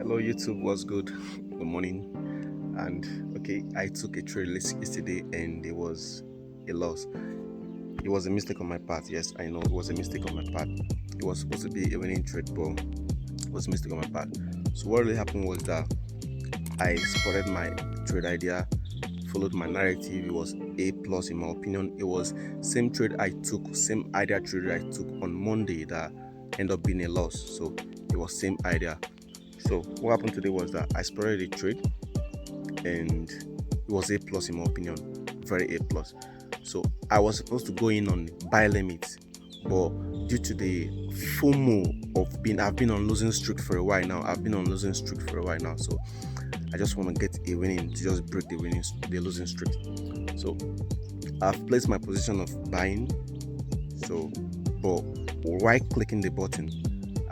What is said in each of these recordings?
Hello YouTube, what's good? Good morning. And okay, I took a trade yesterday and it was a loss. It was a mistake on my part. Yes, I know it was a mistake on my part. It was supposed to be a winning trade, but it was a mistake on my part. So what really happened was that I spotted my trade idea, followed my narrative. It was A plus in my opinion. It was same trade I took, same idea trade I took on Monday that ended up being a loss. So it was same idea. So what happened today was that I spotted a trade and it was A plus in my opinion, very A plus. So I was supposed to go in on buy limits, but due to the FOMO of I've been on losing streak for a while now. So I just want to get a winning to just break the losing streak. So I've placed my position of buying. So, but while clicking the button,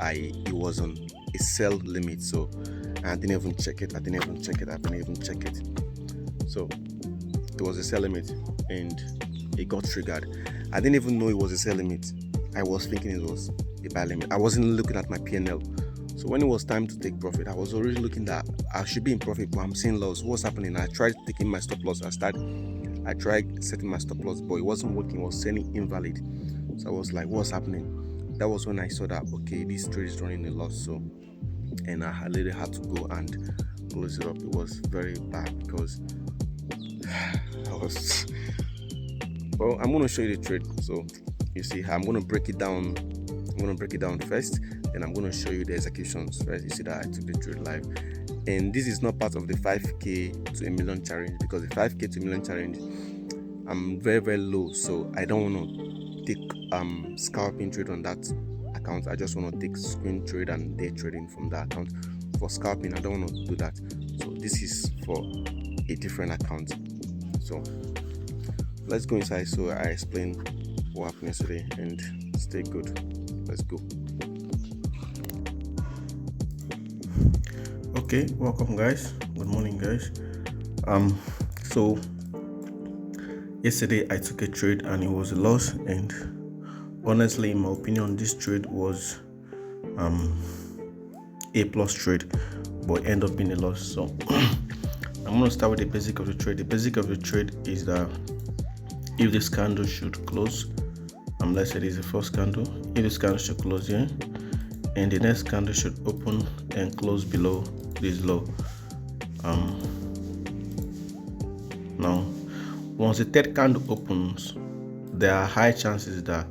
it was on a sell limit. So I didn't even check it. So it was a sell limit and it got triggered. I didn't even know it was a sell limit. I was thinking it was a buy limit. I wasn't looking at my P&L. So when it was time to take profit, I was already looking that I should be in profit, but I'm seeing loss. What's happening? I tried taking my stop loss. I tried setting my stop loss, but it wasn't working. It was saying invalid. So I was like, what's happening? That was when I saw that, okay, this trade is running a loss. So, and I literally had to go and close it up. It was very bad because I was, well, I'm going to show you the trade. So you see how I'm going to break it down. I'm going to break it down first, then I'm going to show you the executions. Right? You see that I took the trade live. And this is not part of the 5k to a million challenge, because the 5k to a million challenge, I'm very, very low. So I don't want to take scalping trade on that account. I just want to take screen trade and day trading from that account. For scalping, I don't want to do that. So this is for a different account. So let's go inside so I explain what happened yesterday and stay good. Let's go. Okay, welcome guys. Good morning guys. So yesterday I took a trade and it was a loss, and honestly in my opinion this trade was A plus trade, but end up being a loss. So I'm going to start with the basic of the trade. The basic of the trade is that if this candle should close, let's say this is the first candle, if this candle should close here and the next candle should open and close below this low, now once the third candle opens, there are high chances that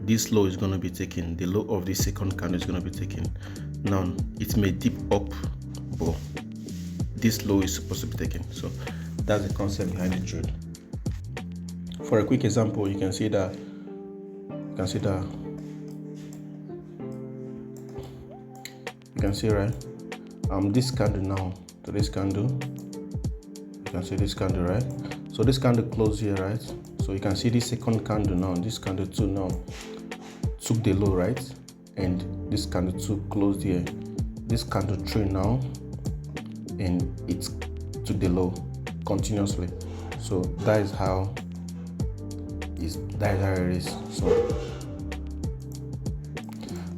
this low is going to be taken. The low of the second candle is going to be taken. Now it may dip up, but this low is supposed to be taken. So that's the concept behind the trade. For a quick example, you can see that right, this candle now to this candle, you can see this candle, right? So this candle closed here, right? So you can see this second candle now, this candle 2 now took the low, right? And this candle 2 closed here, this candle 3 now, and it took the low continuously. So that is how it is.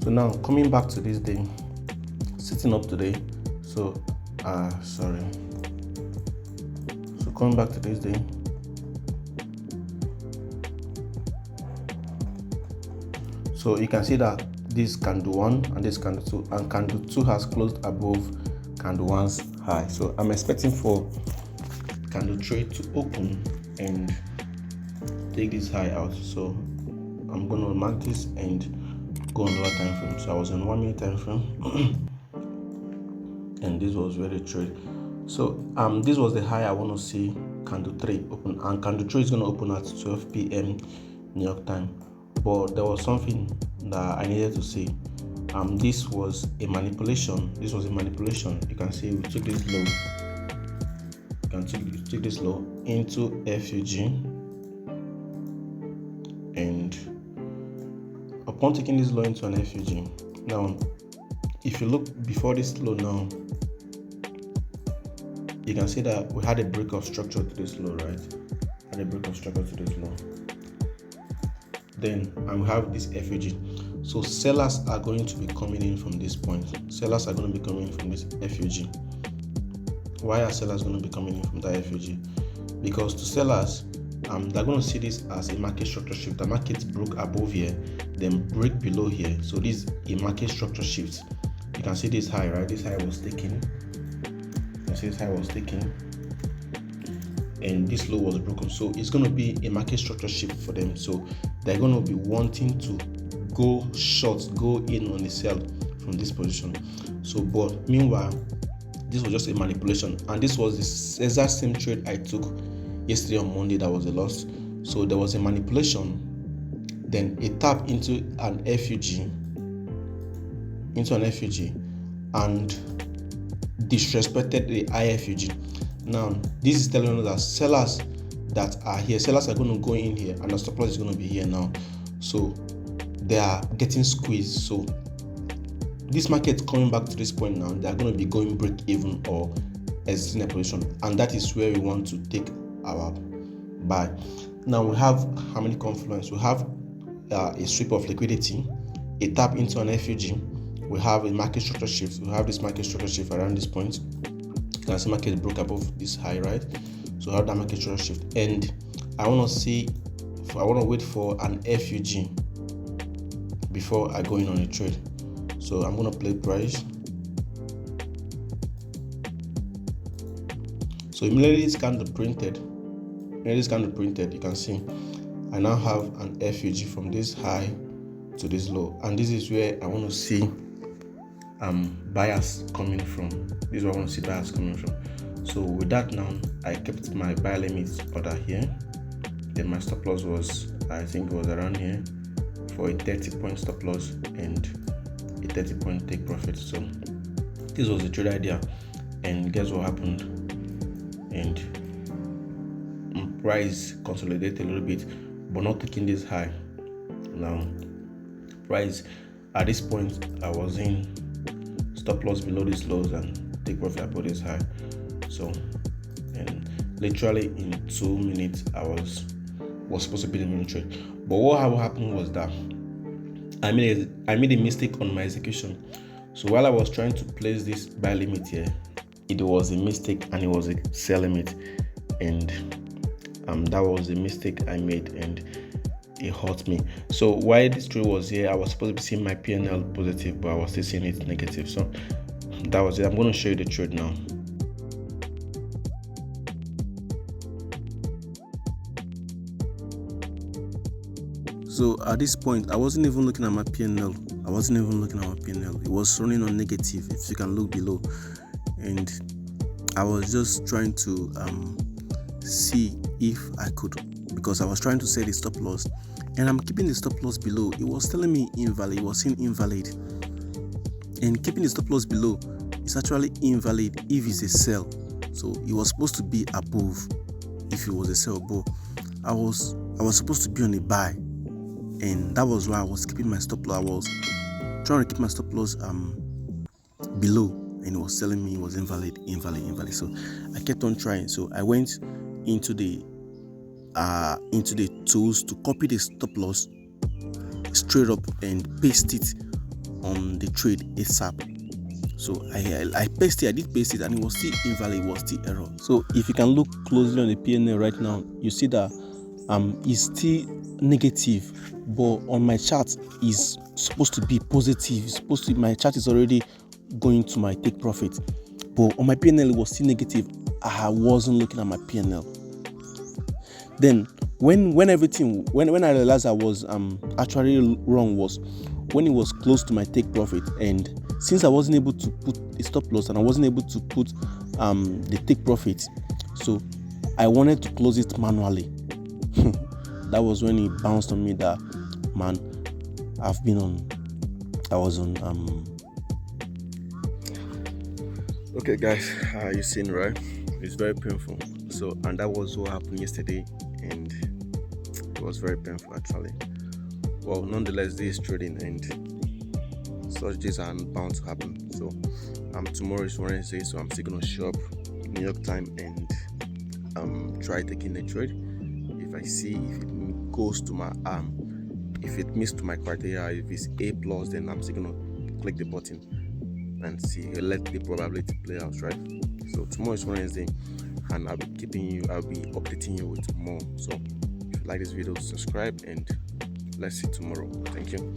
So now coming back to this day, sitting up today, so coming back to this day, so you can see that this candle 1 and this candle 2, and candle 2 has closed above candle 1's high. So I'm expecting for candle 3 to open and take this high out. So I'm going to mark this and go on another time frame. So I was on 1 minute time frame and this was where the trade. So this was the high I want to see candle 3 open, and candle 3 is going to open at 12 p.m. New York time. But there was something that I needed to see. This was a manipulation. You can see we took this low. You can take this low into FUG, and upon taking this low into an FUG, now if you look before this low now, you can see that we had a break of structure to this low, right? Then we have this FUG. So sellers are going to be coming in from this point. Sellers are going to be coming in from this FUG. Why are sellers going to be coming in from that FUG? Because to sellers, they're going to see this as a market structure shift. The market broke above here, then break below here. So this is a market structure shift. You can see this high, right? This high was taken. You can see this high was taken, and this low was broken. So it's going to be a market structure shift for them. So they're going to be wanting to go short, go in on the sell from this position. So, but meanwhile, this was just a manipulation, and this was the exact same trade I took yesterday on Monday. That was a loss. So there was a manipulation, then a tap into an FUG, and disrespected the IFUG. Now this is telling us that sellers that are here, sellers are going to go in here, and the stop loss is going to be here now. So they are getting squeezed. So this market coming back to this point now, they are going to be going break even or exiting a position, and that is where we want to take our buy. Now we have how many confluence? We have a sweep of liquidity, a tap into an FUG, we have a market structure shift. We have this market structure shift around this point. You can see market broke above this high, right? So I have that market structure shift, and I want to wait for an FUG before I go in on a trade. So I'm going to play price. So immediately this candle printed. You can see I now have an FUG from this high to this low, and this is where I want to see buyers coming from. This is where I want to see buyers coming from. So with that now, I kept my buy limit order here. Then my stop loss was, I think it was around here, for a 30-point stop loss and a 30-point take profit. So this was the trade idea, and guess what happened? And price consolidated a little bit, but not taking this high. Now price at this point, I was in stop loss below these lows and take profit above this high. So, and literally in 2 minutes I was supposed to be the main trade. But what happened was that I made a mistake on my execution. So while I was trying to place this buy limit here, it was a mistake and it was a sell limit, and that was a mistake I made, and it hurt me. So while this trade was here, I was supposed to be seeing my P&L positive, but I was still seeing it negative. So that was it. I'm going to show you the trade now. So at this point, I wasn't even looking at my P&L. It was running on negative, if you can look below. And I was just trying to see if I could, because I was trying to set the stop loss, and I'm keeping the stop loss below. It was telling me invalid. It was saying invalid. And keeping the stop loss below is actually invalid if it's a sell. So it was supposed to be above if it was a sell, but I was supposed to be on a buy. And that was why I was keeping my stop loss. I was trying to keep my stop loss below, and it was telling me it was invalid. So I kept on trying. So I went into the tools to copy the stop loss straight up and paste it on the trade ASAP. So I did paste it, and it was still invalid. It was still error. So if you can look closely on the P&L right now, you see that it's still negative, but on my chart is supposed to be positive. My chart is already going to my take profit, but on my P&L it was still negative. I wasn't looking at my P&L. Then when I realized I was actually wrong was when it was close to my take profit, and since I wasn't able to put a stop loss and I wasn't able to put the take profit, so I wanted to close it manually. That was when it bounced on me that, man, I was on okay guys, you seen, right? It's very painful. So, and that was what happened yesterday, and it was very painful actually. Well, nonetheless, this is trading, and such days are bound to happen. So tomorrow is Wednesday, so I'm still gonna show up New York time and try taking a trade. If I see if it goes to my arm, If it meets to my criteria, if it's A plus, then I'm still gonna click the button and see, let the probability play out, right? So tomorrow is Wednesday, and I'll be updating you with more. So if you like this video, subscribe, and let's see tomorrow. Thank you.